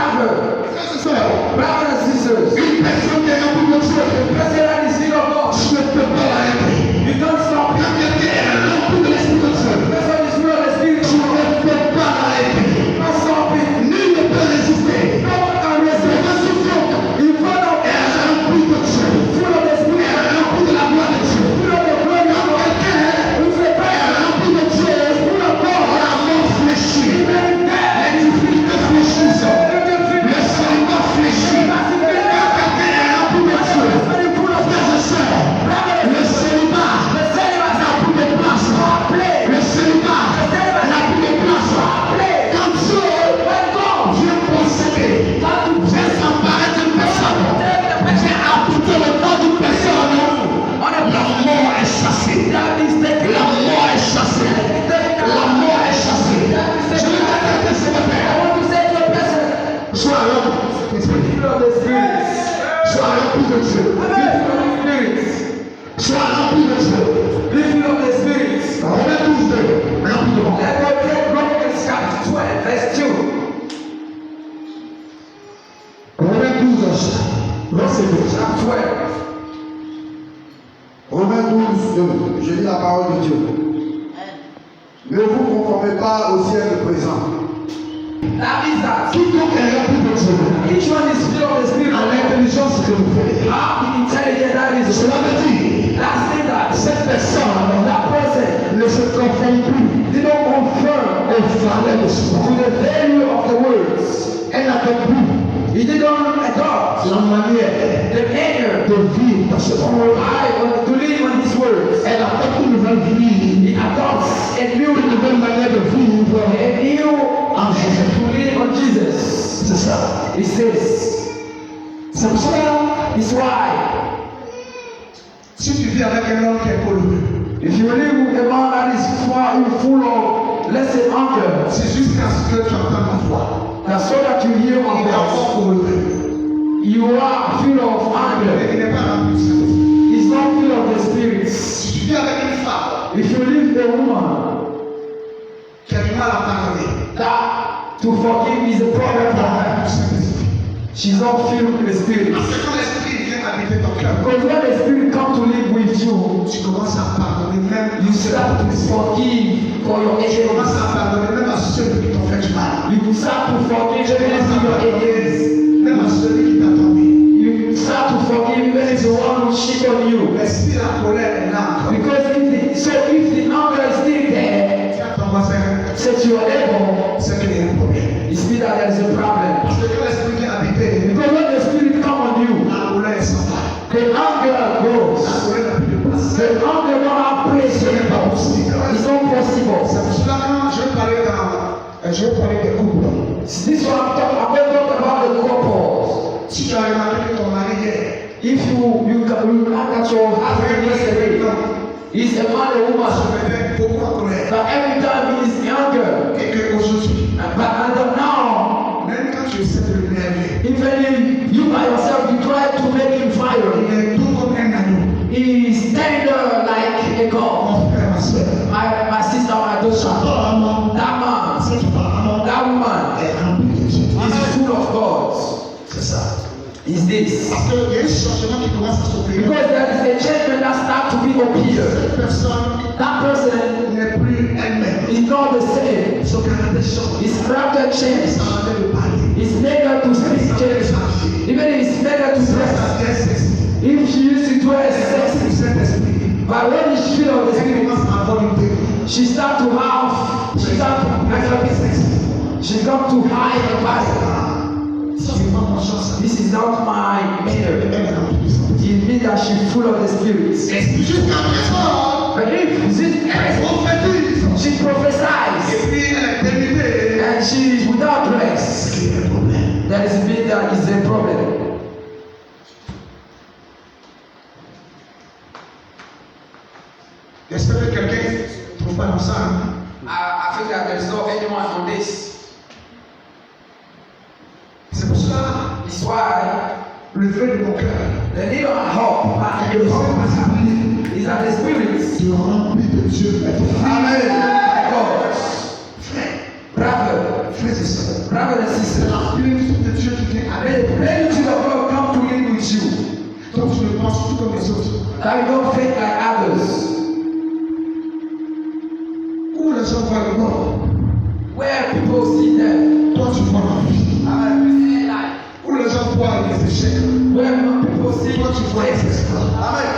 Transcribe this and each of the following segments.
Brother, brothers and sisters, une personne qui est remplie de Dieu, the president is filled of God. je ne peux pas l'arrêter. You don't stop him. Quelqu'un qui est rempli de l'Esprit de Dieu, The president is filled of the Spirit je of God. ne peux pas l'arrêter. You don't stop him. Nul ne peut résister. No one can C'est resist. quiconque In front of est rempli de Dieu, full of the Spirit, est rempli de la gloire de Dieu. full of the glory of God. If the Est president rempli de Dieu, is full of God, la mort fléchit. even in death, Les difficultés fléchissent. if the Le president célibat fléchit. is Quelqu'un est rempli de Dieu. very full of Frères et sœurs, le célibat the celibacy, n'a plus de place. Le célibat n'a plus de place. Quand Dieu vient posséder, vient s'emparer d'une personne, vient appliquer le temps d'une personne, la mort est chassée. La mort est chassée. La mort est chassée. Je vais t'arrêter ce matin. I want to say to the president, Sois rempli. full of the Spirit, Sois rempli de Dieu. be full of the Spirit, Sois rempli de Dieu. be full of the Spirit. Romains 12, rapidement. Let us take Romans chapter 12, verse 2. Romains 12, verset 2. Chapter 12. Romains 12, 2. Je lis la parole de Dieu. Ne vous conformez pas au siècle présent. That means that Quiconque est rempli de Dieu, each one is filled of the Spirit. à l'intelligence renouvelée. How intelligent that is. Cela veut dire, That's it that cette personne that person ne se conforme plus did not conform aux valeurs de ce to monde. the value of the words. Elle n'adopte plus He did not adopt la manière the manner de vivre dans ce monde. to live on these words. Elle adopte une nouvelle vie, He adopts a new une nouvelle manière de vivre en Jésus. to live on Jesus. C'est ça. He says, C'est pour cela, it's why si tu vis avec un homme qui est coloré, if you live with a man that is full of, let's say, anger, c'est jusqu'à ce que tu entends ma voix. that's so that you hear my Il est voice. encore coloré. You are full of Mais anger. il n'est pas rempli de Saint-Esprit. It's not full of the Spirit. Si tu vis avec une femme If you live with a woman, qui a du mal à pardonner, that to forgive is a problem for her. du Saint-Esprit. She's not filled with the Spirit. Parce que quand l'Esprit vient habiter ton cœur, Because when the Spirit comes to live with you, tu commences à pardonner même you start to forgive for your Tu commences enemies. à pardonner même à ceux qui t'ont fait du mal. You start to forgive even if your enemies. Même à celui qui t'a tombé. You start to forgive even if the one who cheat on you. L'esprit de la colère est là encore. Because if the anger is still there, Tu as ton voisin, says you are able, c'est qu'il y a un problème. it means that there is a problem. Parce que quand l'esprit vient habiter, Because when the Spirit comes on you, la colère s'en va. the anger La goes. colère n'a plus de place. The anger don't have place Ce n'est pas anymore. possible. It's not possible. C'est pour cela que je vais parler des couples. This one I'm going to talk about the couples. Si tu as remarqué que ton mari hier, If you look at your husband yesterday, he's a man or se woman mettait beaucoup en colère. that every time he's younger, Et qu'aujourd'hui, but until now, même quand tu essaies de l'énerver, even if you by yourself you try to make him il fire, est tout comme un agneau. he is tender like a god. Mon frère, ma soeur. My sister, my daughter, Apparemment, that man, cette femme that woman est remplie de Dieu. is full of God. C'est ça. Is this? Parce qu'il y a un changement qui commence à s'opérer. Because there is a change that starts to be appear. Cette personne That person n'est plus elle-même. is not the same. Son caractère change. His character changes. Sa manière de parler. His nature to speak changes. Even his nature to dress. Sa pièce sexy. If she used to dress sexy, Saint-Esprit. but when she feel of the Elle spirit, commence à avoir une dégoût. she start to have, she start to, she got to hide her body. Ça, c'est pas mon chance. This is not my manner. Elle est remplie de sang. It means that she's full of the spirit. Et jusqu'à présent, But if elle prophétise. she prophesies Et puis elle est dénudée. and she is without dress, Il y a un problème. that is mean that is a problem. J'espère que quelqu'un ne trouve pas dans ça. Hein? I think that there is not anyone on this. C'est pour cela, It's why le vœu de mon cœur, the need of hope et le vœu de ma famille, is that the spirit de remplir de Dieu. Amen. God, Frère, brother, frères et sœurs, brother and sister, remplir de Dieu comme les autres. That you don't think like others. Où les gens voient le mort, Where people see death. toi tu vois la vie. Où les gens voient les échecs, Where people see toi tu vois les exploits.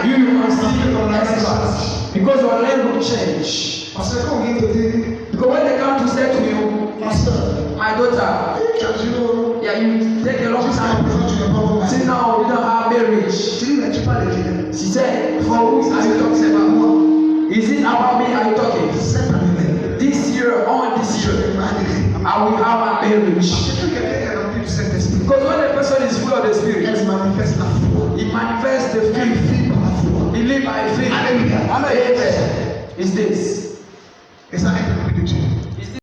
you will see exploits. Because your name will change. Parce que quand on vient te dire, Because when they come to say to you, pasteur, my daughter, tu as dit non, yeah, you take a long jusqu'à time. présent tu n'as pas encore See marié. now, you don't have marriage. Tu dis, mais tu parles de qui? She said, for who are you talking about? Is it about me are you talking? Cette année, This year, on this je year, vais marier. I will have a marriage. Parce que quelqu'un est rempli du Saint-Esprit, Because when a person is full of the Spirit, elle manifeste la foi. he manifests the Elle faith. vit par la foi. He lives by faith. Alléluia. Amen. It's this. Et ça est rempli de Dieu.